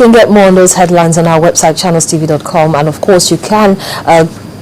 can get more on those headlines on our website, channelstv.com, and of course you can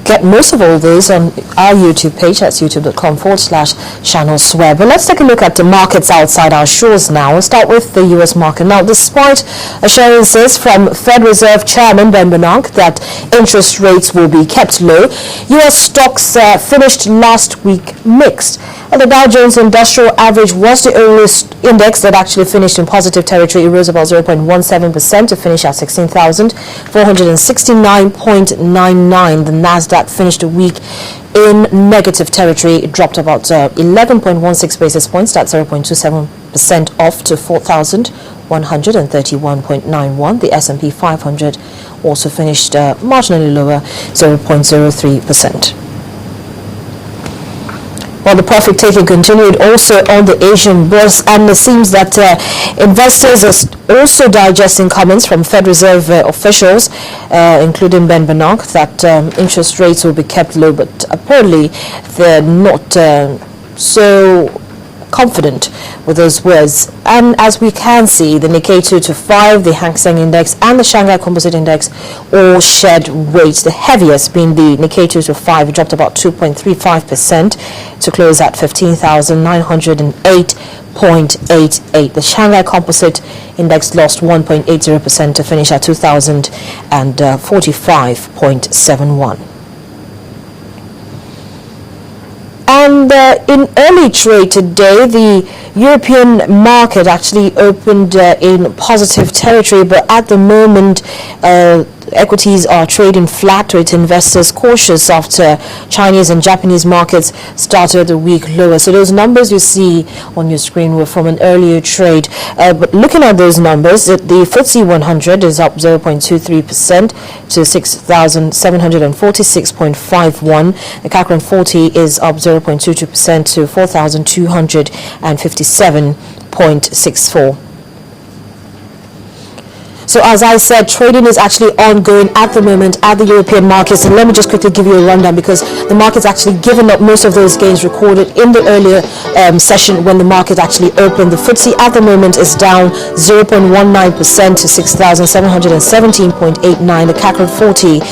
get most of all those on our YouTube page. That's youtube.com/channelsweb. But let's take a look at the markets outside our shores now. We'll start with the U.S. market. Now, despite assurances from Fed Reserve Chairman Ben Bernanke that interest rates will be kept low, U.S. stocks finished last week mixed. And the Dow Jones Industrial Average was the only index that actually finished in positive territory. It rose about 0.17% to finish at 16,469.99. The Nasdaq finished the week in negative territory. It dropped about 11.16 basis points. That's 0.27% off to 4,131.91. The S&P 500 also finished marginally lower, 0.03%. Well, the profit taking continued also on the Asian bourse, and it seems that investors are also digesting comments from Fed Reserve officials, including Ben Bernanke, that interest rates will be kept low, but apparently they're not so confident with those words. And as we can see, the Nikkei 225, the Hang Seng Index, and the Shanghai Composite Index all shed weight. The heaviest being the Nikkei 225, it dropped about 2.35% to close at 15,908.88. The Shanghai Composite Index lost 1.80% to finish at 2,045.71. And in early trade today, the European market actually opened in positive territory, but at the moment, equities are trading flat, with investors cautious after Chinese and Japanese markets started the week lower. So those numbers you see on your screen were from an earlier trade. But looking at those numbers, the FTSE 100 is up 0.23% to 6,746.51. The CAC 40 is up 0.22% to 4,257.64. So as I said, trading is actually ongoing at the moment at the European markets. And let me just quickly give you a rundown, because the market's actually given up most of those gains recorded in the earlier session when the market actually opened. The FTSE at the moment is down 0.19% to 6,717.89. The CAC 40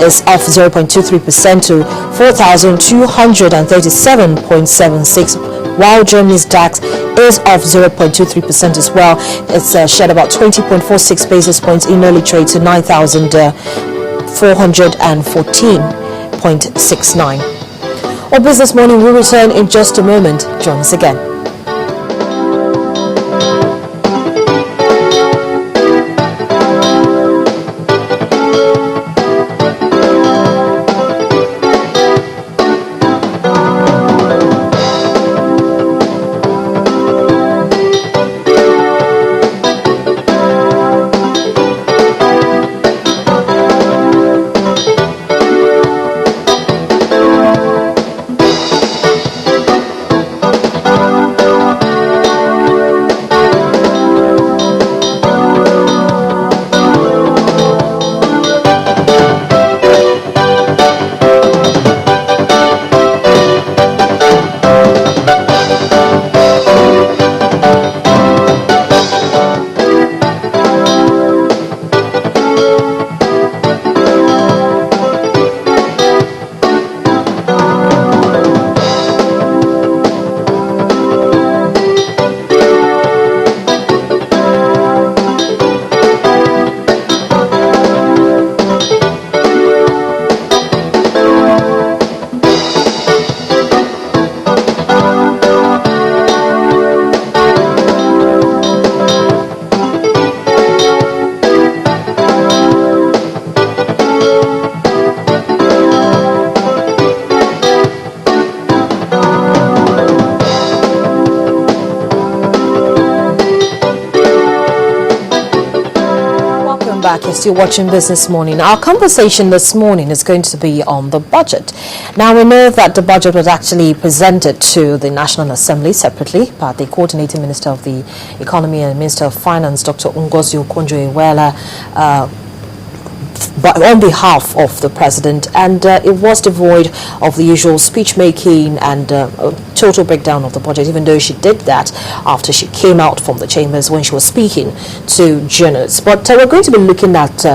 is off 0.23% to 4,237.76. While Germany's DAX is off 0.23% as well. It's shed about 20.46 basis points in early trade to 9,414.69. Our Business Morning will return in just a moment. Join us again. You're still watching Business Morning. Our conversation this morning is going to be on the budget. Now, we know that the budget was actually presented to the National Assembly separately by the Coordinating Minister of the Economy and Minister of Finance, Dr. Okonjo-Iweala, but on behalf of the president, and it was devoid of the usual speech making and a total breakdown of the budget, even though she did that after she came out from the chambers when she was speaking to journalists. But we're going to be looking at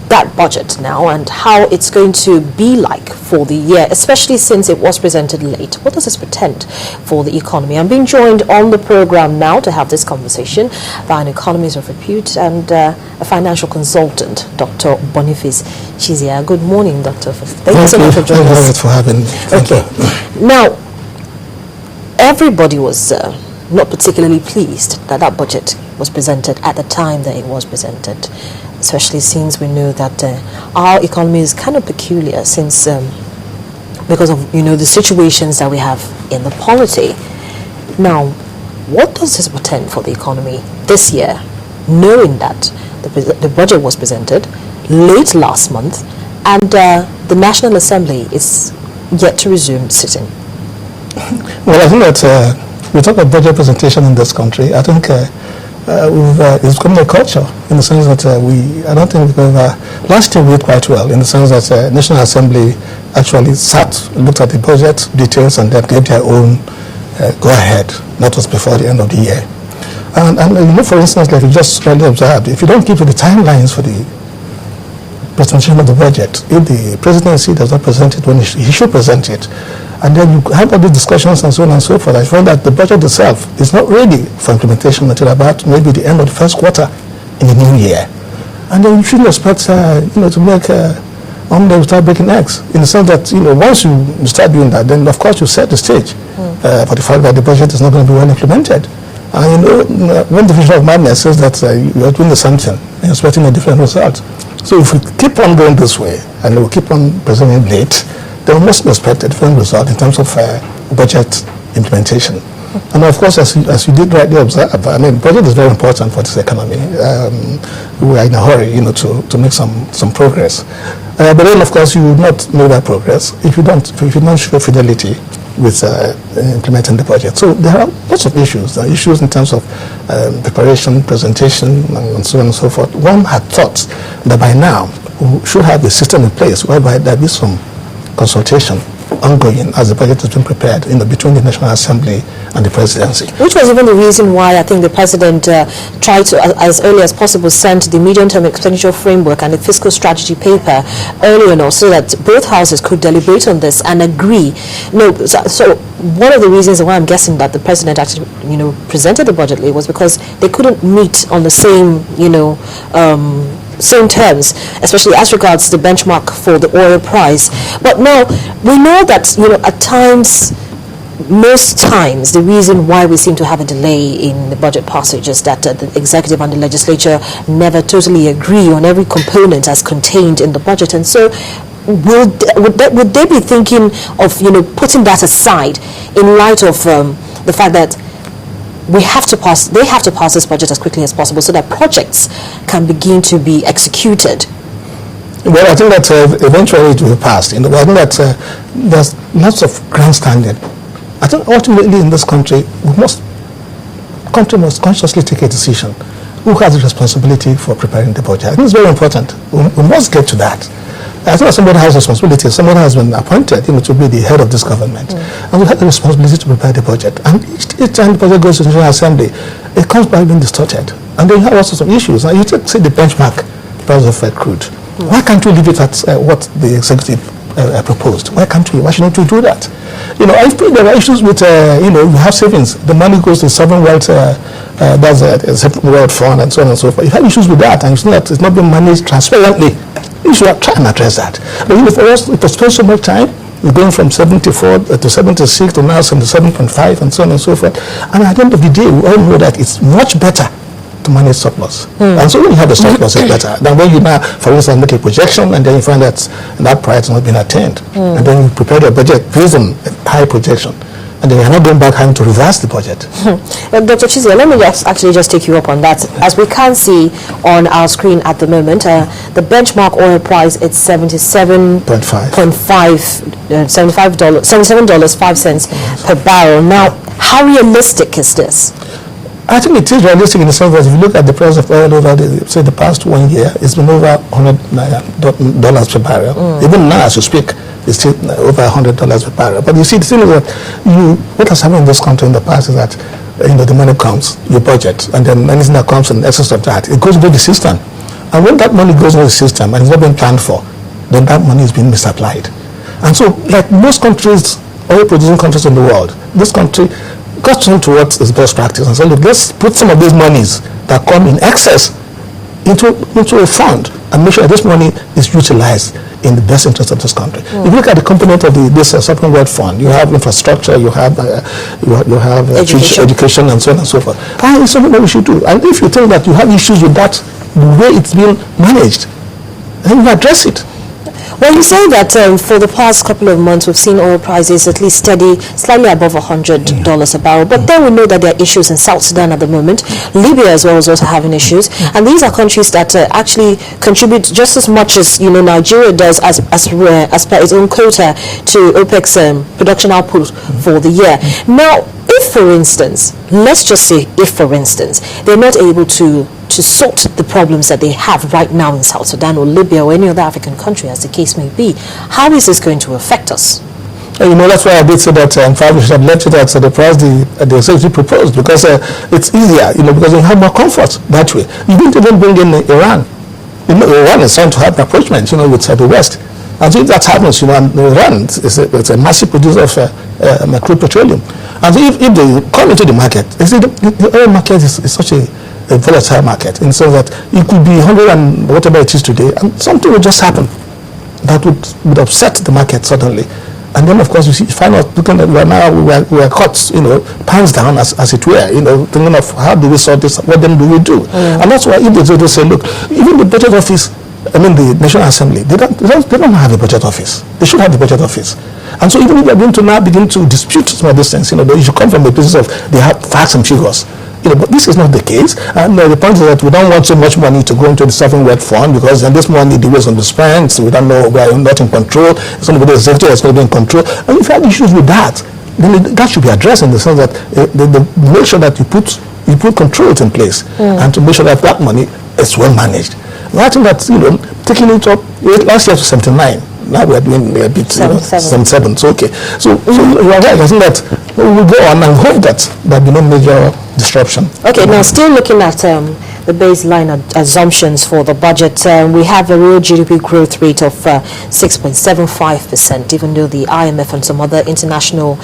that budget now and how it's going to be like for the year, especially since it was presented late. What does this portend for the economy? I'm being joined on the program now to have this conversation by an economist of repute and a financial consultant, Dr. Boniface Chizea. Good morning, Doctor. Thank you so much for joining us. Thank you for having me. Okay. Now, everybody was not particularly pleased that that budget was presented at the time that it was presented, especially since we know that our economy is kind of peculiar since because of the situations that we have in the polity. Now, what does this portend for the economy this year, knowing that the budget was presented late last month and the National Assembly is yet to resume sitting? Well, I think that we talk about budget presentation in this country. I think it's become a culture in the sense that I don't think last year we did quite well in the sense that the National Assembly actually looked at the budget details and then gave their own go-ahead. That was before the end of the year. And for instance, like you just rightly observed, if you don't keep to the timelines for the presentation of the budget, if the presidency does not present it when he should present it, and then you have all these discussions and so on and so forth, I find that the budget itself is not ready for implementation until about maybe the end of the first quarter in the new year. And then you shouldn't expect, to make omelette start breaking eggs, in the sense that, once you start doing that, then of course you set the stage for the fact that the budget is not going to be well implemented. And one definition of madness says that you are doing something and expecting a different result. So if we keep on going this way and we keep on presenting late, then we must expect a different result in terms of budget implementation. And of course, as you did rightly observe, budget is very important for this economy. We are in a hurry, to make some progress. But then, of course, you will not make that progress if you don't show fidelity with implementing the budget. So there are lots of issues. There are issues in terms of preparation, presentation, and so on and so forth. One had thought that by now we should have a system in place whereby there be some consultation ongoing as the budget has been prepared between the National Assembly and the presidency. Which was even the reason why I think the president tried to, as early as possible, send the medium-term expenditure framework and the fiscal strategy paper earlier on, so that both houses could deliberate on this and agree. So one of the reasons why I'm guessing that the president actually, presented the budget late was because they couldn't meet on the same, same terms, especially as regards the benchmark for the oil price. But now we know that at times, most times, the reason why we seem to have a delay in the budget passage is that the executive and the legislature never totally agree on every component as contained in the budget. And so would they be thinking of putting that aside in light of the fact that they have to pass this budget as quickly as possible so that projects can begin to be executed? Well, I think that eventually it will be passed. I think that there's lots of grandstanding. I think ultimately in this country, country must consciously take a decision. Who has the responsibility for preparing the budget? I think it's very important. We must get to that. I think somebody has responsibility. Somebody has been appointed, to be the head of this government, and we have the responsibility to prepare the budget. And each time the budget goes to the National Assembly, it comes by being distorted, and then you have all sorts of issues. Now you take, say, the benchmark price of crude. Why can't we leave it at what the executive proposed? Why can't we? Why shouldn't we do that? I think there are issues with, you have savings. The money goes to sovereign wealth, that's a separate world fund, and so on and so forth. You have issues with that, and you see that it's not being managed transparently. You should try and address that. But for us, it has spent so much time. We're going from 74 to 76 to now 77.5 and so on and so forth. And at the end of the day, we all know that it's much better to manage surplus. And so when you have a surplus, it's better than when you now, for instance, make a projection and then you find that price has not been attained. And then you prepare your budget based on a high projection. And then you're not going back having to reverse the budget. Dr. Chizea, let me just take you up on that. As we can see on our screen at the moment, the benchmark oil price is $77.05 per barrel. Now, how realistic is this? I think it is realistic in the sense that if you look at the price of oil over the past 1 year, it's been over $100 per barrel. Even now, as you speak, it's still over $100 per barrel. But you see, the thing is that what has happened in this country in the past is that the money comes, you budget, and then anything that comes in excess of that, it goes into the system. And when that money goes into the system and it's not been planned for, then that money is being misapplied. And so, like most countries, oil-producing countries in the world, this country got to what is best practice and said, look, let's put some of these monies that come in excess into a fund and make sure that this money is utilized in the best interest of this country. If you look at the component of this sovereign wealth fund, you have infrastructure, you have education, and so on and so forth. It's something that we should do. And if you think that you have issues with that, the way it's being managed, then you address it. Well, you say that for the past couple of months we've seen oil prices at least steady, slightly above $100 a barrel. But then we know that there are issues in South Sudan at the moment. Libya as well is also having issues. And these are countries that actually contribute just as much as Nigeria does as per its own quota to OPEC's production output for the year. Now, if, for instance, let's just say if, for instance, they're not able to sort the problems that they have right now in South Sudan or Libya or any other African country, as the case may be, how is this going to affect us? That's why I did say that in fact we should have left it at the price the executive proposed, because it's easier, because you have more comfort that way. You didn't even bring in Iran. Iran is trying to have rapprochement, with the West. And so if that happens, and Iran is a massive producer of crude petroleum. And so if they come into the market, the oil market is such a volatile market, in the sense that it could be 100 and whatever it is today, and something will just happen that would upset the market suddenly. And then, of course, you find out looking at we are caught, pants down, as it were, thinking of how do we sort this, what then do we do? And that's why if they say, look, even the budget office, the National Assembly, they don't have a budget office. They should have the budget office. And so even if they're going to now begin to dispute some of these things, you should come from the basis of they have facts and figures. But this is not the case. And the point is that we don't want so much money to go into the sovereign wealth fund, because then this money, the way it's going to be spent, so we don't know, we are not in control. It's going to be the executive that's going to be in control. And if you have issues with that, then that should be addressed in the sense that make sure that you put controls in place and to make sure that money is well managed. And I think that, taking it up, last year was 79. Now we are doing a bit 77. So okay. So you are right. I think that we will go on and hope that there will be no major disruption. Okay. Now, still looking at the baseline assumptions for the budget, we have a real GDP growth rate of 6.75%, even though the IMF and some other international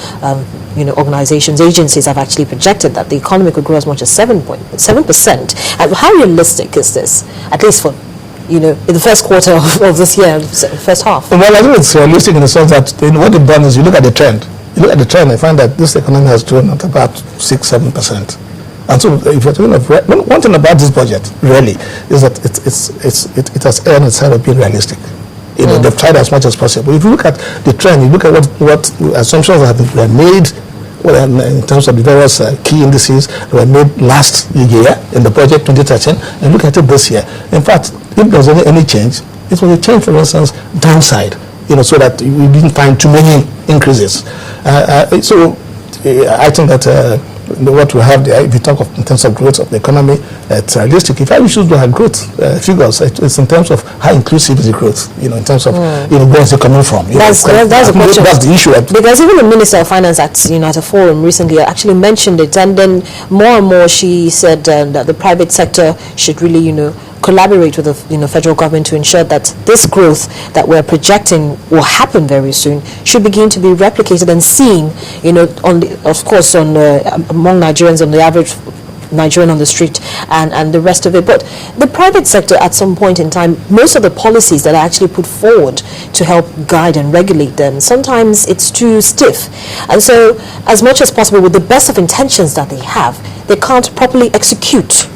organizations, agencies have actually projected that the economy could grow as much as 7%. How realistic is this, at least for in the first quarter of this year, first half? Well, I think it's realistic in the sense that what they've done is you look at the trend. You look at the trend, I find that this economy has grown at about 6-7%. And so, if you're talking of one thing about this budget, really, is that it has earned its side of being realistic. They've tried as much as possible. If you look at the trend, you look at what assumptions have been made. In terms of the various key indices that were made last year in the budget 2013, and look at it this year. In fact, if there was any change, it was a change, for instance, downside, so that we didn't find too many increases. So I think that what we have there, if you talk in terms of growth of the economy, it's realistic. If I choose to have growth figures, it's in terms of how inclusive is the growth, in terms of where is it coming from. That's a question. That's the issue. Because even the Minister of Finance at a forum recently actually mentioned it, and then more and more she said that the private sector should really, collaborate with the federal government to ensure that this growth that we're projecting will happen very soon should begin to be replicated and seen, among Nigerians, on the average Nigerian on the street and the rest of it. But the private sector, at some point in time, most of the policies that are actually put forward to help guide and regulate them, sometimes it's too stiff. And so, as much as possible, with the best of intentions that they have, they can't properly execute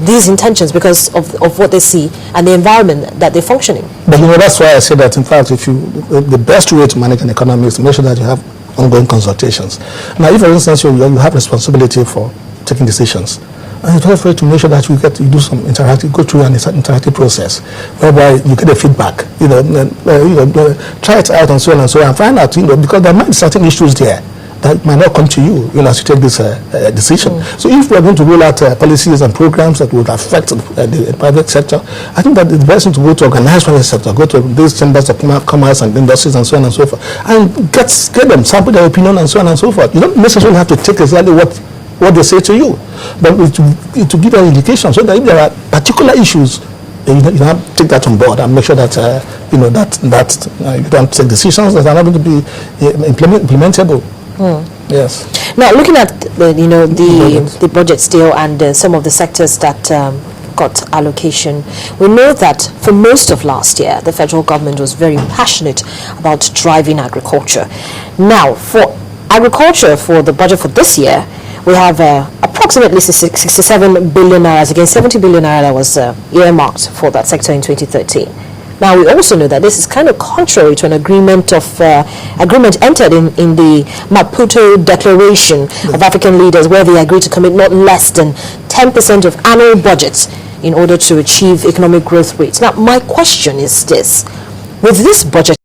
these intentions because of what they see and the environment that they're functioning. But that's why I say that, in fact, the best way to manage an economy is to make sure that you have ongoing consultations. Now, if, for instance, you have responsibility for taking decisions, and it's very to make sure that you do some go through an interactive process whereby you get the feedback, try it out and so on and so on, and find out, because there might be certain issues there. that might not come to you, as you take this decision. So if we are going to roll out policies and programs that would affect the private sector, I think that it's best to go to organized private sector, go to these chambers of commerce and industries and so on and so forth, and get them, sample their opinion and so on and so forth. You don't necessarily have to take exactly what they say to you, but to give an indication so that if there are particular issues, you have to take that on board and make sure that you don't take decisions that are not going to be implementable. Yes. Now, looking at the budget still and some of the sectors that got allocation, we know that for most of last year, the federal government was very passionate about driving agriculture. Now, for agriculture, for the budget for this year, we have approximately 67 billion naira against 70 billion naira that was earmarked for that sector in 2013. Now, we also know that this is kind of contrary to an agreement entered in the Maputo Declaration of African Leaders, where they agreed to commit not less than 10% of annual budgets in order to achieve economic growth rates. Now, my question is this: with this budget